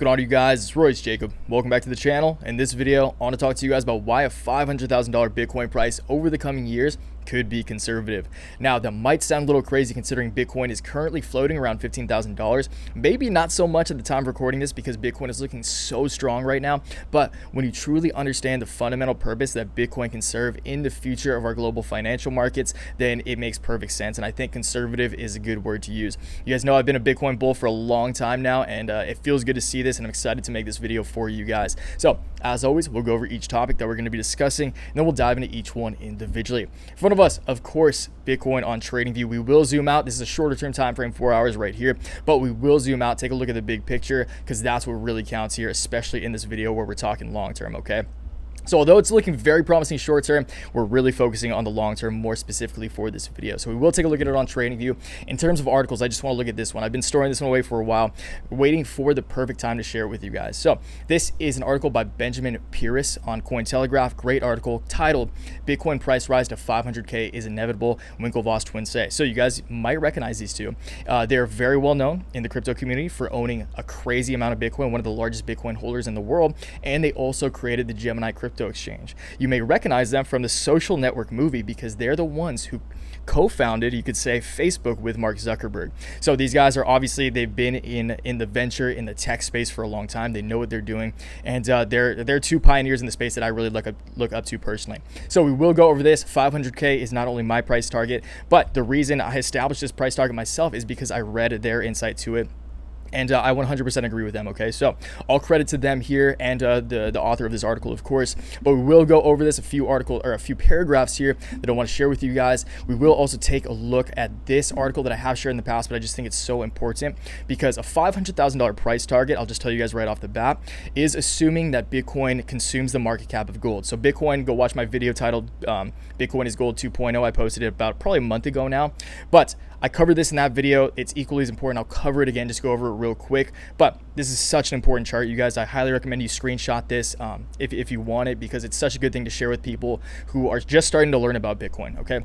Good on you guys, it's Royce Jacob. Welcome back to the channel. In this video, I want to talk to you guys about why a $500,000 Bitcoin price over the coming years could be conservative. Now, that might sound a little crazy considering Bitcoin is currently floating around $15,000. Maybe not so much at the time of recording this because Bitcoin is looking so strong right now. But when you truly understand the fundamental purpose that Bitcoin can serve in the future of our global financial markets, then it makes perfect sense. And I think conservative is a good word to use. You guys know I've been a Bitcoin bull for a long time now, and it feels good to see this, and I'm excited to make this video for you guys. So, as always, we'll go over each topic that we're going to be discussing, and then we'll dive into each one individually. In front of us, of course, Bitcoin on TradingView. We will zoom out. This is a shorter term time frame, 4 hours right here, but we will zoom out, take a look at the big picture, because that's what really counts here, especially in this video where we're talking long term, okay? So although it's looking very promising short term, we're really focusing on the long term more specifically for this video. So we will take a look at it on TradingView. In terms of articles, I just want to look at this one. I've been storing this one away for a while, waiting for the perfect time to share it with you guys. So this is an article by Benjamin Pires on Cointelegraph. Great article titled "Bitcoin Price Rise to 500K is Inevitable," Winklevoss twins say. So you guys might recognize these two. They're very well known in the crypto community for owning a crazy amount of Bitcoin, one of the largest Bitcoin holders in the world, and they also created the Gemini crypto exchange. You may recognize them from the Social Network movie because they're the ones who co-founded, you could say, Facebook with Mark Zuckerberg. So these guys are obviously, they've been in the venture, in the tech space for a long time. They know what they're doing, and they're two pioneers in the space that I really look up to personally. So we will go over this. 500K is not only my price target, but the reason I established this price target myself is because I read their insight to it. And I 100% agree with them, okay? So all credit to them here and the author of this article, of course. But we will go over this, a few paragraphs here that I want to share with you guys. We will also take a look at this article that I have shared in the past, but I just think it's so important because a $500,000 price target, I'll just tell you guys right off the bat, is assuming that Bitcoin consumes the market cap of gold. So Bitcoin, go watch my video titled Bitcoin is Gold 2.0. I posted it about probably a month ago now. But I covered this in that video. It's equally as important. I'll cover it again, just go over it real quick. But this is such an important chart, you guys. I highly recommend you screenshot this if you want it, because it's such a good thing to share with people who are just starting to learn about Bitcoin, okay?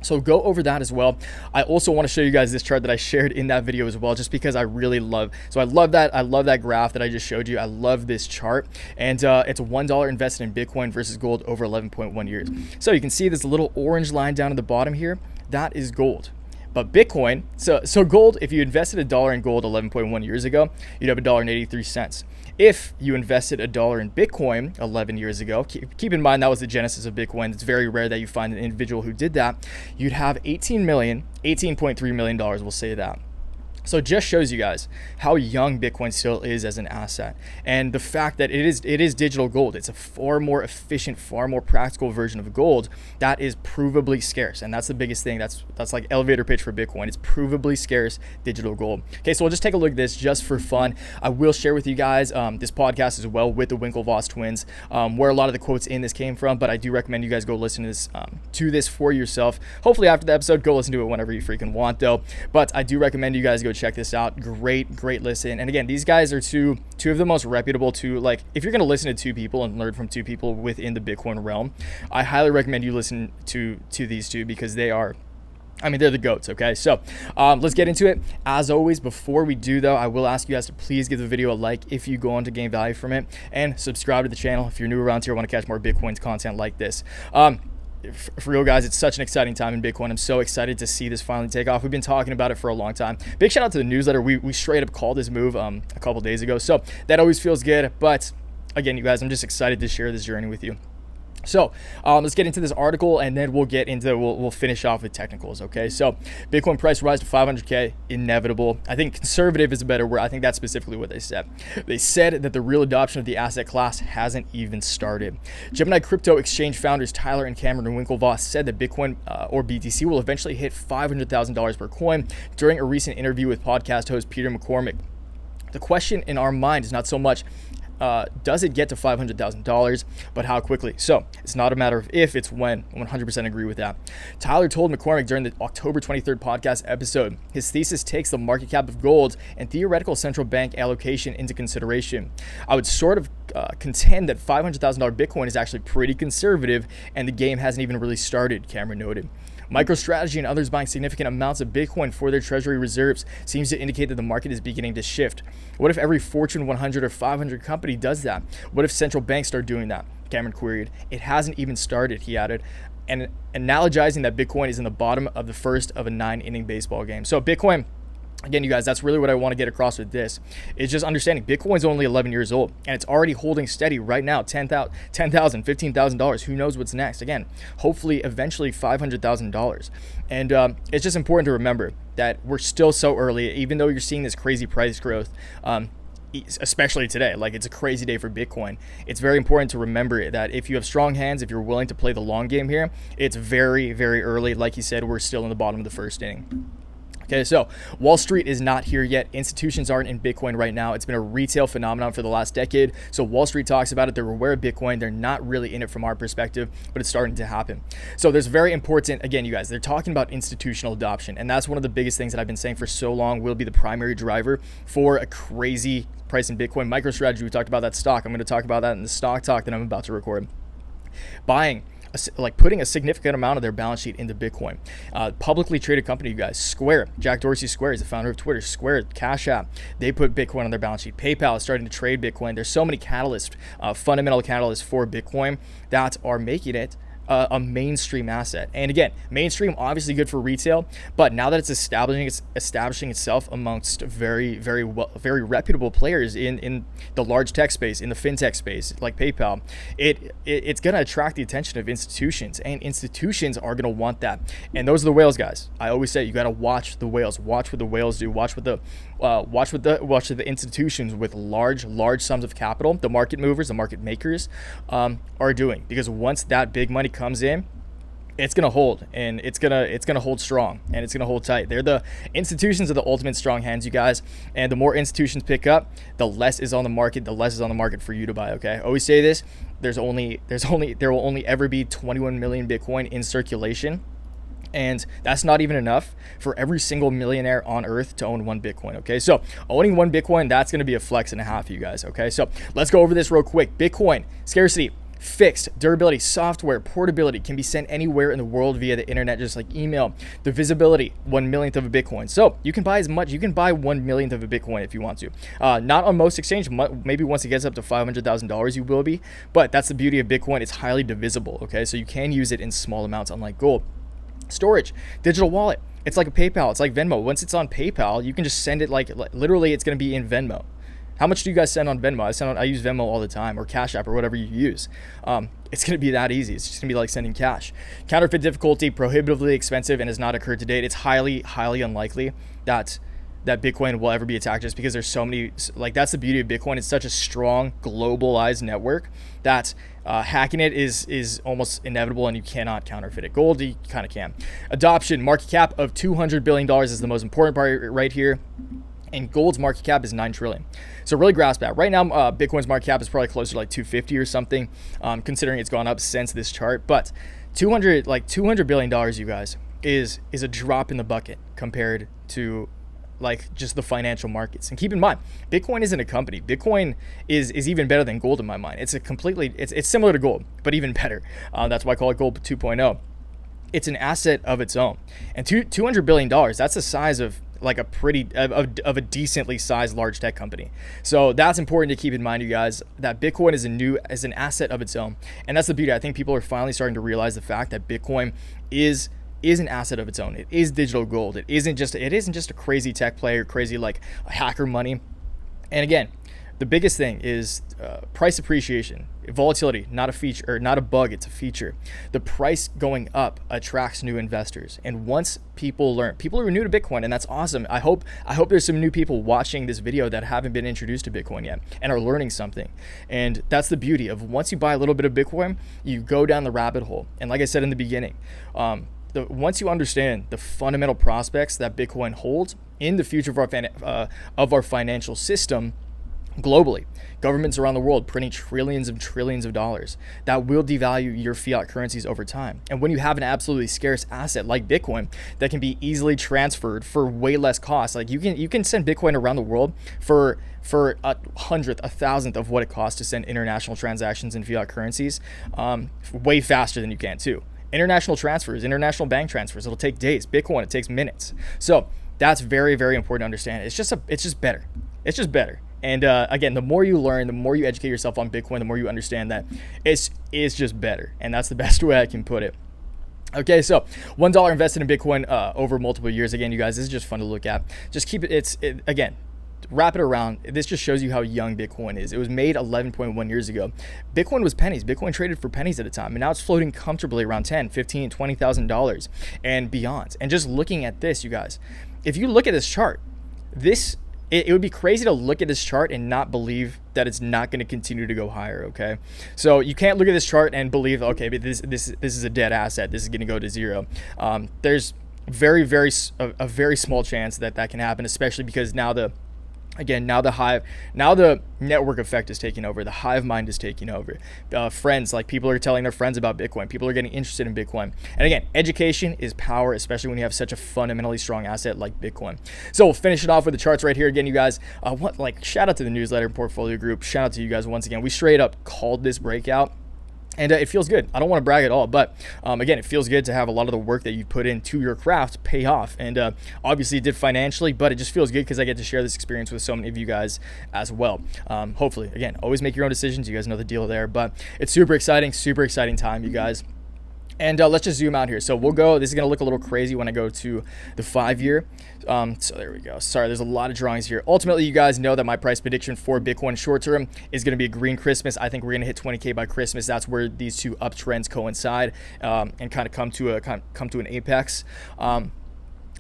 So go over that as well. I also want to show you guys this chart that I shared in that video as well, just because I really love. So I love that graph that I just showed you. I love this chart, and it's $1 invested in Bitcoin versus gold over 11.1 years. So you can see this little orange line down at the bottom here. That is gold. But Bitcoin, so gold, if you invested $1 in gold 11.1 years ago, you'd have $1.83. If you invested $1 in Bitcoin 11 years ago, keep in mind that was the genesis of Bitcoin. It's very rare that you find an individual who did that. You'd have $18.3 million, we'll say that. So it just shows you guys how young Bitcoin still is as an asset, and the fact that it is digital gold. It's a far more efficient, far more practical version of gold that is provably scarce, and that's the biggest thing. That's like elevator pitch for Bitcoin. It's provably scarce digital gold. Okay, so we'll just take a look at this just for fun. I will share with you guys this podcast as well with the Winklevoss twins, where a lot of the quotes in this came from. But I do recommend you guys go listen to this for yourself. Hopefully after the episode, go listen to it whenever you freaking want, though. But I do recommend you guys go check this out. Great listen. And again, these guys are two of the most reputable if you're going to listen to two people and learn from two people within the Bitcoin realm, I highly recommend you listen to these two, because they're the GOATs, okay? So let's get into it. As always, before we do, though, I will ask you guys to please give the video a like if you go on to gain value from it, and subscribe to the channel if you're new around here, want to catch more Bitcoin content like this. For real, guys, it's such an exciting time in Bitcoin. I'm so excited to see this finally take off. We've been talking about it for a long time. Big shout out to the newsletter. We straight up called this move a couple days ago, so that always feels good. But again, you guys, I'm just excited to share this journey with you. So let's get into this article, and then we'll finish off with technicals, okay? So Bitcoin price rise to 500K, inevitable. I think conservative is a better word. I think that's specifically what they said. They said that the real adoption of the asset class hasn't even started. Gemini crypto exchange founders Tyler and Cameron Winklevoss said that Bitcoin or BTC will eventually hit $500,000 per coin during a recent interview with podcast host Peter McCormick. The question in our mind is not so much does it get to $500,000, but how quickly? So it's not a matter of if, it's when. I 100% agree with that. Tyler told McCormick during the October 23rd podcast episode, his thesis takes the market cap of gold and theoretical central bank allocation into consideration. I would sort of contend that $500,000 Bitcoin is actually pretty conservative, and the game hasn't even really started, Cameron noted. MicroStrategy and others buying significant amounts of Bitcoin for their treasury reserves seems to indicate that the market is beginning to shift. What if every Fortune 100 or 500 company does that? What if central banks start doing that? Cameron queried. It hasn't even started, he added, and analogizing that Bitcoin is in the bottom of the first of a 9-inning baseball game. So Bitcoin, again, you guys, that's really what I want to get across with this. It's just understanding Bitcoin's only 11 years old, and it's already holding steady right now, $10,000, $15,000. Who knows what's next? Again, hopefully, eventually $500,000. And it's just important to remember that we're still so early, even though you're seeing this crazy price growth. Especially today, like it's a crazy day for Bitcoin. It's very important to remember that if you have strong hands, if you're willing to play the long game here, it's very, very early. Like you said, we're still in the bottom of the first inning. Okay, so Wall Street is not here yet. Institutions aren't in Bitcoin right now. It's been a retail phenomenon for the last decade. So Wall Street talks about it. They're aware of Bitcoin. They're not really in it from our perspective, but it's starting to happen. So there's very important, again, you guys, they're talking about institutional adoption. And that's one of the biggest things that I've been saying for so long will be the primary driver for a crazy price in Bitcoin. MicroStrategy, we talked about that stock. I'm going to talk about that in the stock talk that I'm about to record. Putting a significant amount of their balance sheet into Bitcoin. Publicly traded company, you guys, Square, Jack Dorsey Square is the founder of Twitter. Square, Cash App, they put Bitcoin on their balance sheet. PayPal is starting to trade Bitcoin. There's so many catalysts, fundamental catalysts for Bitcoin that are making it a mainstream asset. And again, mainstream obviously good for retail, but now that it's establishing itself amongst very reputable players in the large tech space, in the fintech space, like PayPal, it's going to attract the attention of institutions, and institutions are going to want that. And those are the whales, guys. I always say you got to watch the whales. Watch what the whales do. Watch what the institutions with large sums of capital, the market movers, the market makers, are doing. Because once that big money comes in, it's gonna hold, and it's gonna hold strong, and it's gonna hold tight. They're the institutions are the ultimate strong hands, you guys. And the more institutions pick up, the less is on the market. The less is on the market for you to buy. Okay, I always say this. There will only ever be 21 million Bitcoin in circulation. And that's not even enough for every single millionaire on earth to own one Bitcoin. Okay, so owning one Bitcoin, that's going to be a flex and a half, you guys. Okay, so let's go over this real quick. Bitcoin, scarcity, fixed, durability, software, portability, can be sent anywhere in the world via the internet, just like email. The visibility, 1/1,000,000th of a Bitcoin. So you can buy as much, you can buy 1/1,000,000th of a Bitcoin if you want to. Not on most exchanges, maybe once it gets up to $500,000 you will be, but that's the beauty of Bitcoin. It's highly divisible. Okay, so you can use it in small amounts, unlike gold. Storage, digital wallet. It's like a PayPal. It's like Venmo. Once it's on PayPal, you can just send it like literally it's going to be in Venmo. How much do you guys send on Venmo? I use Venmo all the time, or Cash App, or whatever you use. It's going to be that easy. It's just going to be like sending cash. Counterfeit difficulty, prohibitively expensive, and has not occurred to date. It's highly unlikely that Bitcoin will ever be attacked, just because there's so many, like, that's the beauty of Bitcoin. It's such a strong globalized network that hacking it is almost inevitable, and you cannot counterfeit it. Gold, you kind of can. Adoption, market cap of $200 billion is the most important part right here. And gold's market cap is 9 trillion. So really grasp that. Right now, Bitcoin's market cap is probably closer to like 250 or something, considering it's gone up since this chart. But $200 billion, you guys, is a drop in the bucket compared to like just the financial markets. And keep in mind, Bitcoin isn't a company. Bitcoin is even better than gold in my mind. It's similar to gold, but even better. That's why I call it gold 2.0. It's an asset of its own. And $200 billion, that's the size of like a decently sized large tech company. So that's important to keep in mind, you guys, that Bitcoin is an asset of its own. And that's the beauty. I think people are finally starting to realize the fact that Bitcoin is an asset of its own. It is digital gold. It isn't just a crazy tech play or crazy like hacker money. And again, the biggest thing is price appreciation. Volatility, not a feature or not a bug, it's a feature. The price going up attracts new investors. And once people are new to Bitcoin, and that's awesome. I hope there's some new people watching this video that haven't been introduced to Bitcoin yet and are learning something. And that's the beauty of once you buy a little bit of Bitcoin, you go down the rabbit hole. And like I said in the beginning, once you understand the fundamental prospects that Bitcoin holds in the future of our financial system globally, governments around the world printing trillions of dollars, that will devalue your fiat currencies over time. And when you have an absolutely scarce asset like Bitcoin that can be easily transferred for way less cost, like you can send Bitcoin around the world for a hundredth, a thousandth of what it costs to send international transactions in fiat currencies, way faster than you can too. International transfers, international bank transfers, it'll take days. Bitcoin, it takes minutes. So that's very, very important to understand. It's just better. It's just better. And again, the more you learn, the more you educate yourself on Bitcoin, the more you understand that it's just better. And that's the best way I can put it. Okay, so $1 invested in Bitcoin over multiple years. Again, you guys, this is just fun to look at. Just keep it, again, wrap it around. This just shows you how young Bitcoin is. It was made 11.1 years ago. Bitcoin was pennies. Bitcoin traded for pennies at a time, and now it's floating comfortably around $10, $15, $20,000 and beyond. And just looking at this, you guys, if you look at this chart, it would be crazy to look at this chart and not believe that it's not going to continue to go higher. Okay, so you can't look at this chart and believe, okay, but this is a dead asset. This is going to go to zero. There's a very small chance that can happen, especially because now the network effect is taking over. The hive mind is taking over. Friends, like people are telling their friends about Bitcoin. People are getting interested in Bitcoin. And again, education is power, especially when you have such a fundamentally strong asset like Bitcoin. So we'll finish it off with the charts right here. Again, you guys, shout out to the newsletter and portfolio group. Shout out to you guys once again. We straight up called this breakout. And it feels good. I don't want to brag at all, but again, it feels good to have a lot of the work that you put into your craft pay off. And obviously it did financially, but it just feels good because I get to share this experience with so many of you guys as well. Hopefully, again, always make your own decisions. You guys know the deal there, but it's super exciting time, you guys. And let's just zoom out here. So we'll go, this is going to look a little crazy when I go to the 5-year. So there we go. Sorry, there's a lot of drawings here. Ultimately, you guys know that my price prediction for Bitcoin short term is going to be a green Christmas. I think we're going to hit 20K by Christmas. That's where these two uptrends coincide and kind of come to an apex.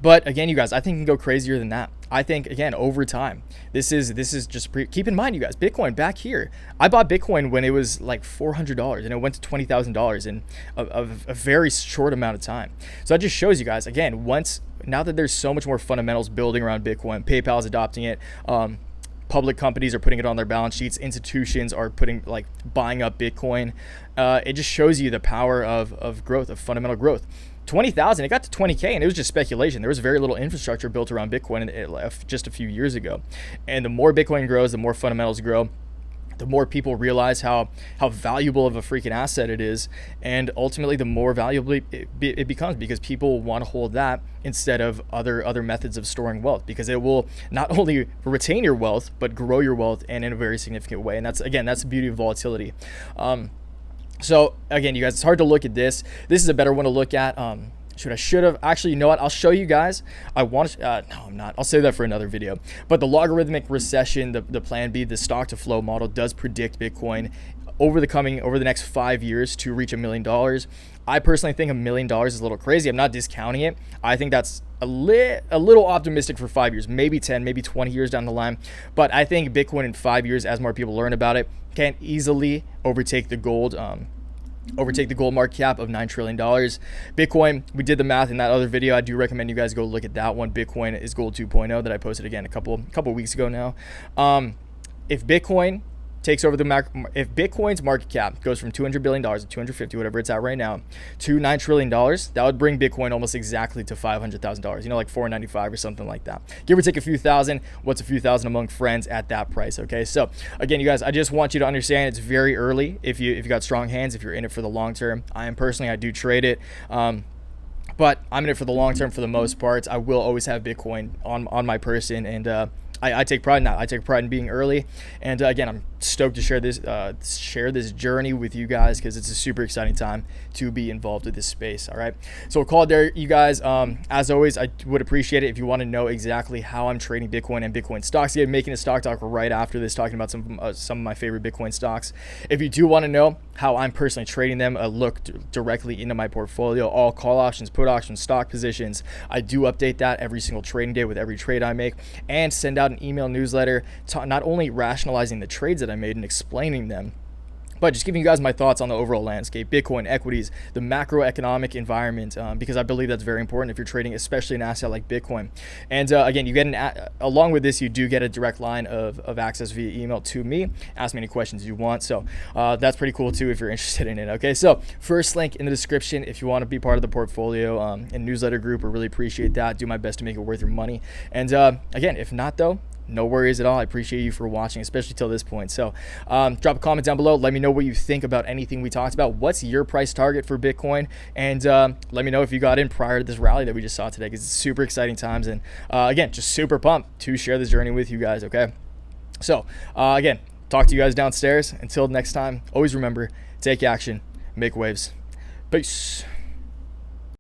But again, you guys, I think it can go crazier than that. I think, again, over time, this is just keep in mind, you guys, Bitcoin back here. I bought Bitcoin when it was like $400 and it went to $20,000 in a very short amount of time. So that just shows you guys, again, now that there's so much more fundamentals building around Bitcoin, PayPal is adopting it. Public companies are putting it on their balance sheets. Institutions are buying up Bitcoin. It just shows you the power of growth, of fundamental growth. 20,000, it got to 20K and it was just speculation. There was very little infrastructure built around Bitcoin just a few years ago. And the more Bitcoin grows, the more fundamentals grow, the more people realize how valuable of a freaking asset it is. And ultimately, the more valuable it becomes because people want to hold that instead of other methods of storing wealth, because it will not only retain your wealth, but grow your wealth and in a very significant way. And that's the beauty of volatility. So again, you guys, it's hard to look at this. This is a better one to look at. Should have actually, you know what? I'll show you guys. No, I'm not. I'll save that for another video. But the logarithmic recession, the plan B, the stock to flow model does predict Bitcoin over the next 5 years to reach $1 million. I personally think $1 million is a little crazy. I'm not discounting it. I think that's a little optimistic for 5 years, maybe 10, maybe 20 years down the line. But I think Bitcoin in 5 years, as more people learn about it, can easily overtake the gold market cap of $9 trillion. Bitcoin, we did the math in that other video. I do recommend you guys go look at that one. Bitcoin is gold 2.0 that I posted again a couple weeks ago now. If Bitcoin takes over if Bitcoin's market cap goes from $200 billion to 250, whatever it's at right now, to $9 trillion, that would bring Bitcoin almost exactly to $500,000, like $495 or something like that. Give or take a few thousand. What's a few thousand among friends at that price? Okay, so again, you guys, I just want you to understand it's very early. If you got strong hands, if you're in it for the long term, I do trade it. But I'm in it for the long term for the most part. I will always have Bitcoin on my person, and I take pride in that. I take pride in being early. And again, I'm stoked to share this journey with you guys because it's a super exciting time to be involved with this space. All right. So we'll call it there, you guys. As always, I would appreciate it if you want to know exactly how I'm trading Bitcoin and Bitcoin stocks. Again, making a stock talk right after this, talking about some of my favorite Bitcoin stocks. If you do want to know how I'm personally trading them, look directly into my portfolio, all call options, put options, stock positions. I do update that every single trading day with every trade I make, and send out an email newsletter not only rationalizing the trades that I made and explaining them, but just giving you guys my thoughts on the overall landscape, Bitcoin, equities, the macroeconomic environment, because I believe that's very important if you're trading, especially an asset like Bitcoin. And again, you get along with this, you do get a direct line of access via email to me. Ask me any questions you want. So that's pretty cool too if you're interested in it. Okay, so first link in the description if you want to be part of the portfolio and newsletter group. I really appreciate that. Do my best to make it worth your money. And again, if not though, no worries at all. I appreciate you for watching, especially till this point. So drop a comment down below. Let me know what you think about anything we talked about. What's your price target for Bitcoin? And let me know if you got in prior to this rally that we just saw today, because it's super exciting times. And again, just super pumped to share this journey with you guys, okay? So again, talk to you guys downstairs. Until next time, always remember, take action, make waves. Peace.